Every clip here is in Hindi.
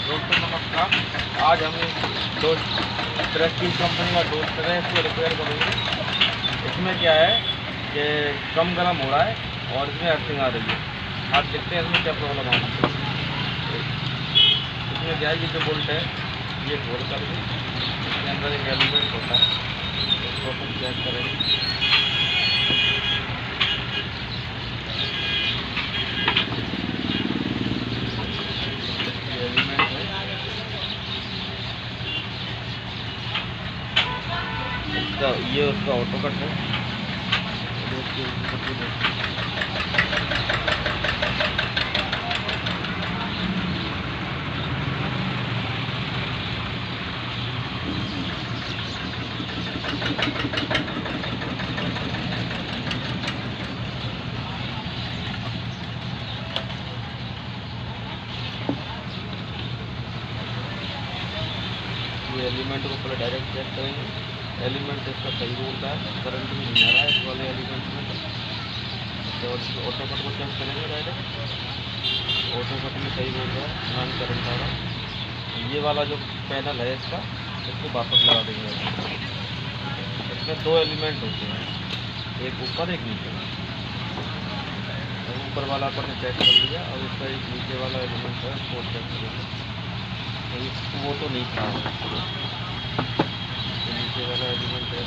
दोस्तों नमस्कार। आज हम प्रेस्टीज कंपनी का टोस्टर है, इसको रिपेयर करेंगे। इसमें क्या है कि कम गर्म हो रहा है और इसमें अर्थिंग आ रही है। आप देखते हैं इसमें क्या प्रॉब्लम आ रही है। इसमें क्या है, ये जो बोल्ट है ये खोल करके इसके अंदर एक एलिमेंट होता है, इसको अपन चेक करेंगे। ये उसका ऑटो कट है। ये एलिमेंट को पहले डायरेक्ट चेक करेंगे। एलिमेंट इसका सही बोलता है, करंट भी नहीं आ रहा है इस वाले एलिमेंट में। तो ऑटो कट को चेक करेंगे डायरेक्ट। ऑटो कट में सही बोल रहा है, नॉन करंट आ रहा है। ये वाला जो पैनल है इसका, इसको वापस लगा देंगे। इसमें दो एलिमेंट होते हैं, एक ऊपर एक नीचे। ऊपर वाला अपन ने चेक कर लिया, और इसका एक नीचे वाला एलिमेंट है उसको चेक करेंगे। वो तो नहीं था, नीचे वाला एलिमेंट है।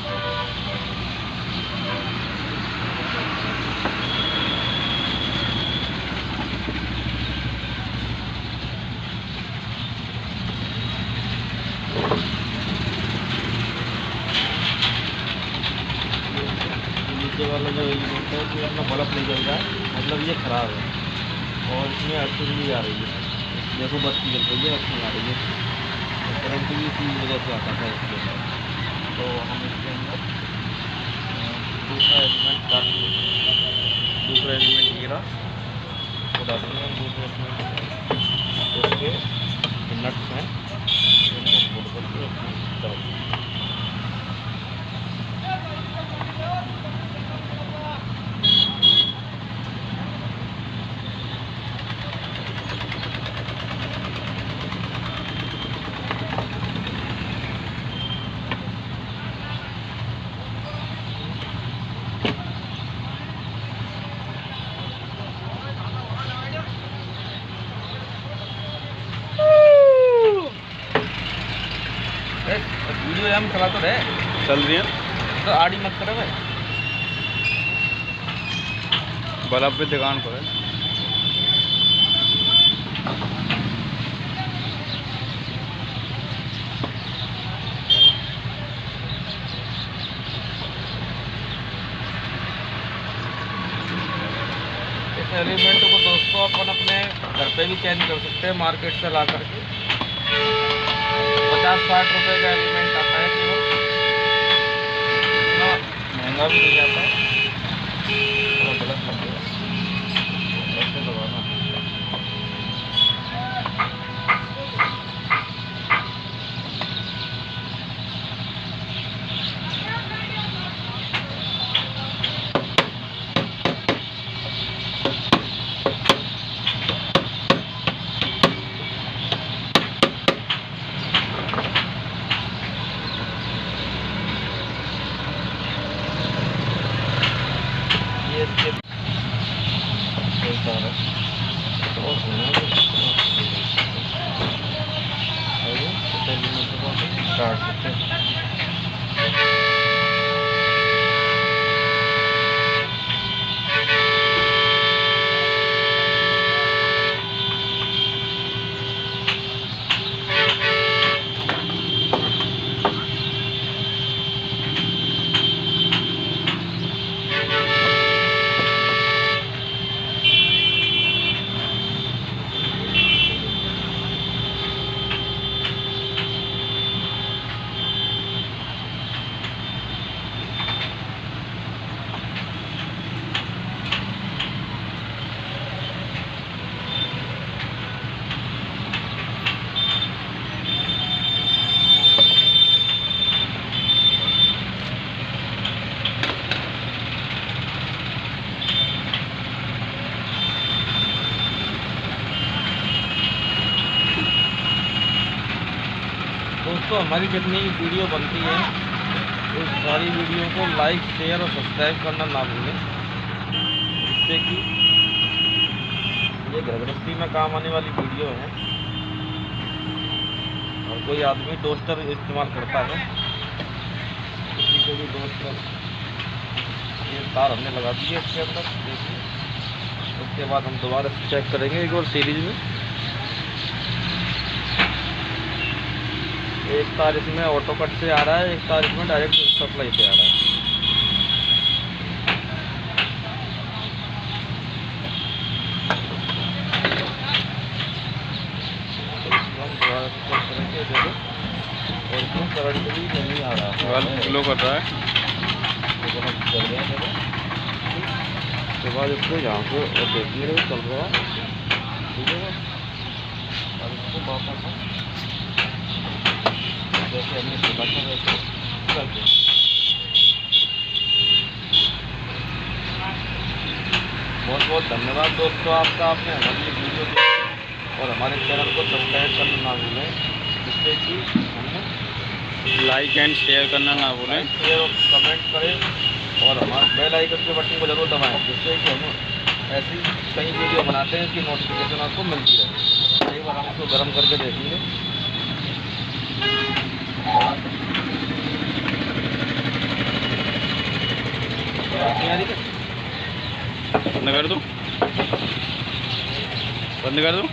नीचे वाला जो एलिमेंट है उसमें अपना बल्ब नहीं जल रहा है, मतलब ये ख़राब है। और इसमें अर्थिंग भी आ रही है, देखो बत्ती जल रही है, अर्थिंग आ रही है। करंट भी इसी वजह से आता था इसके अंदर। तो हम इसके अंदर दूसरा एलिमेंट डाल देंगे। दूसरा एलिमेंट गिरा तो डाल देंगे। दूसरे एलिमेंट इसके नट्स हैं, इनको फोड़ करके इसमें डाल देंगे। वीडियो हम चला तो रहे, चल रही है तो आड़ी मत करे भाई। बल्ब पे दुकान पर है। इस एलिमेंट को दोस्तों अपन अपने घर पे भी चेंज कर सकते हैं, मार्केट से ला करके। 50-60 रुपए का एलिमेंट आता है, केवल इतना महंगा भी नहीं आता है। थोड़ा गलत लग गया, ऐसे दबाना। काट सकते हैं। दोस्तों हमारी जितनी भी वीडियो बनती है उस सारी वीडियो को लाइक शेयर और सब्सक्राइब करना ना भूलें, जिससे कि ये घर गृहस्थी में काम आने वाली वीडियो है। और कोई आदमी डोस्टर इस्तेमाल करता है, किसी को भी डोस्टर, ये तार हमने लगा दी है इसके अंदर, देखिए। उसके बाद हम दोबारा चेक करेंगे एक और सीरीज में। एक तार इसमें ऑटो कट से आ रहा है, एक तार इसमें डायरेक्ट सप्लाई से आ रहा है। तो इसको हम दोबारा चेक करेंगे, देखो, और इसमें करंट भी नहीं आ रहा है, बल्ब ग्लो कर रहा है। देखो हम चल रहे हैं, देखो। उसके बाद इसको यहाँ पे और देखिए चल रहा है, ठीक है। और इसको वापस हम जैसे हमने सोचा था वैसे करते। बहुत बहुत धन्यवाद दोस्तों आपका, आपने हमारी ये वीडियो देखी और हमारे चैनल को सब्सक्राइब करना ना भूलें, जिससे कि हमें लाइक एंड शेयर करना ना भूलें, शेयर और कमेंट करें और हमारे बेल आइकन के बटन को जरूर दबाएं, जिससे कि हम ऐसी कई वीडियो बनाते हैं कि नोटिफिकेशन आपको मिलती रहे। एक बार हम इसको गर्म करके देखेंगे। बंद कर दूं? बंद कर दूं?